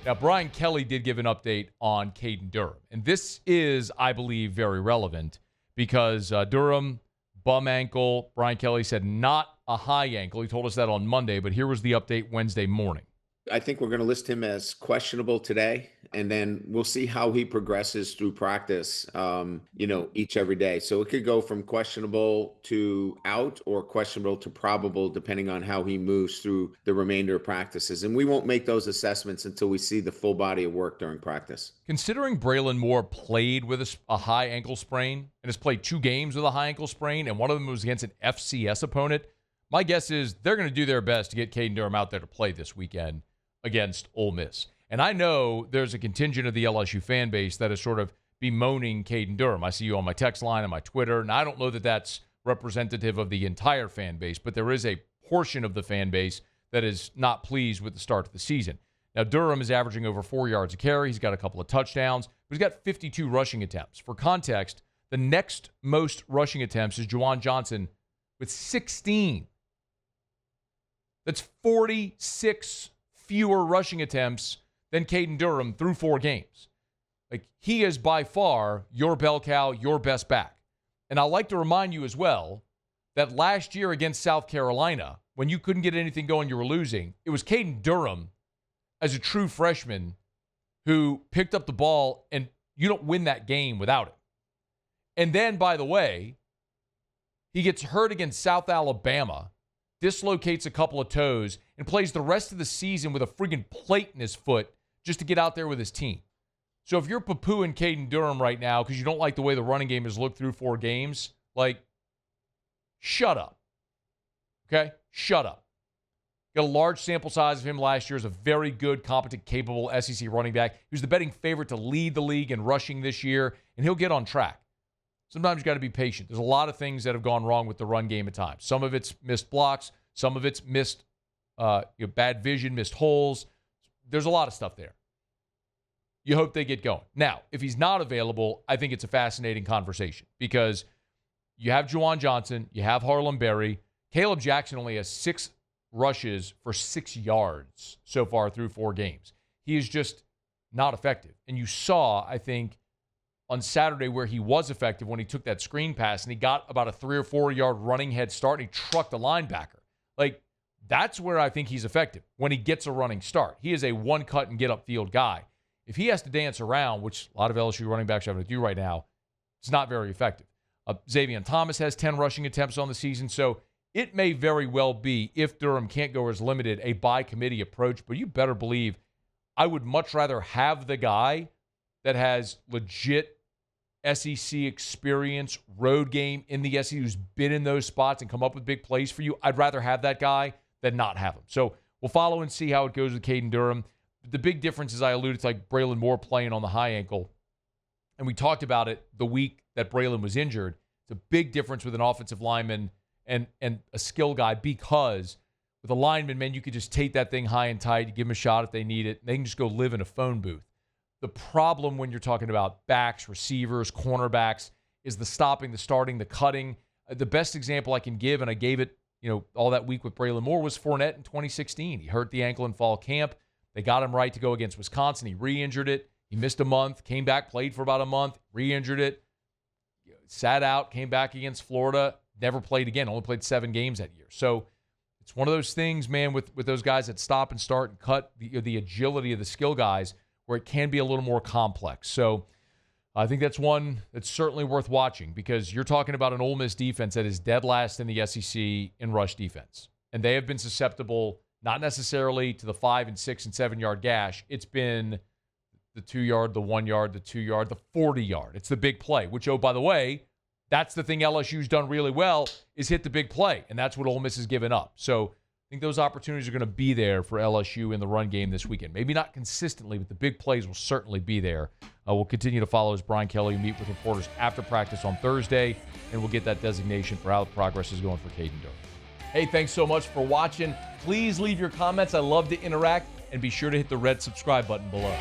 Now, Brian Kelly did give an update on Caden Durham. And this is, I believe, very relevant because Durham, bum ankle. Brian Kelly said not a high ankle. He told us that on Monday, but here was the update Wednesday morning. I think we're going to list him as questionable today, and then we'll see how he progresses through practice, every day. So it could go from questionable to out or questionable to probable, depending on how he moves through the remainder of practices. And we won't make those assessments until we see the full body of work during practice. Considering Braylon Moore played with a high ankle sprain and has played 2 games with a high ankle sprain, and one of them was against an FCS opponent, my guess is they're going to do their best to get Caden Durham out there to play this weekend against Ole Miss. And I know there's a contingent of the LSU fan base that is sort of bemoaning Caden Durham. I see you on my text line and my Twitter, and I don't know that that's representative of the entire fan base, but there is a portion of the fan base that is not pleased with the start of the season. Now, Durham is averaging over 4 yards a carry. He's got a couple of touchdowns, but he's got 52 rushing attempts. For context, the next most rushing attempts is Juwan Johnson with 16. That's 46 fewer rushing attempts than Caden Durham through 4 games. Like, he is by far your bell cow, your best back. And I'd like to remind you as well that last year against South Carolina, when you couldn't get anything going, you were losing, it was Caden Durham as a true freshman who picked up the ball, and you don't win that game without it. And then, by the way, he gets hurt against South Alabama, dislocates a couple of toes, and plays the rest of the season with a friggin' plate in his foot just to get out there with his team. So if you're poo-pooing Caden Durham right now because you don't like the way the running game has looked through 4 games, shut up. Okay? Shut up. Got a large sample size of him last year as a very good, competent, capable SEC running back. He was the betting favorite to lead the league in rushing this year, and he'll get on track. Sometimes you got to be patient. There's a lot of things that have gone wrong with the run game at times. Some of it's missed blocks. Some of it's missed bad vision, missed holes. There's a lot of stuff there. You hope they get going. Now, if he's not available, I think it's a fascinating conversation because you have Juwan Johnson, you have Harlem Berry. Caleb Jackson only has 6 rushes for 6 yards so far through 4 games. He is just not effective. And you saw, I think, on Saturday where he was effective when he took that screen pass and he got about a 3 or 4 yard running head start and he trucked the linebacker. That's where I think he's effective, when he gets a running start. He is a one cut and get upfield guy. If he has to dance around, which a lot of LSU running backs are having to do right now, it's not very effective. Zavion Thomas has 10 rushing attempts on the season, so it may very well be, if Durham can't go as limited, a by-committee approach, but you better believe I would much rather have the guy that has legit SEC experience, road game in the SEC, who's been in those spots and come up with big plays for you. I'd rather have that guy than not have him. So we'll follow and see how it goes with Caden Durham. The big difference, as I alluded to, Braylon Moore playing on the high ankle, and we talked about it the week that Braylon was injured. It's a big difference with an offensive lineman and a skill guy, because with a lineman, man, you could just take that thing high and tight, you give them a shot if they need it, and they can just go live in a phone booth. The problem when you're talking about backs, receivers, cornerbacks, is the stopping, the starting, the cutting. The best example I can give, and I gave it, all that week with Braylon Moore, was Fournette in 2016. He hurt the ankle in fall camp. They got him right to go against Wisconsin. He re-injured it. He missed a month, came back, played for about a month, re-injured it, sat out, came back against Florida, never played again, only played 7 games that year. So it's one of those things, man, with those guys that stop and start and cut, the agility of the skill guys, where it can be a little more complex. So I think that's one that's certainly worth watching, because you're talking about an Ole Miss defense that is dead last in the SEC in rush defense. And they have been susceptible, not necessarily to the 5 and 6 and 7 yard gash. It's been the 2 yard, the 1 yard, the 2 yard, the 40 yard. It's the big play, which, oh, by the way, that's the thing LSU's done really well, is hit the big play. And that's what Ole Miss has given up. So I think those opportunities are going to be there for LSU in the run game this weekend. Maybe not consistently, but the big plays will certainly be there. We'll continue to follow as Brian Kelly meet with reporters after practice on Thursday, and we'll get that designation for how the progress is going for Kaden Durham. Hey, thanks so much for watching. Please leave your comments. I love to interact, and be sure to hit the red subscribe button below.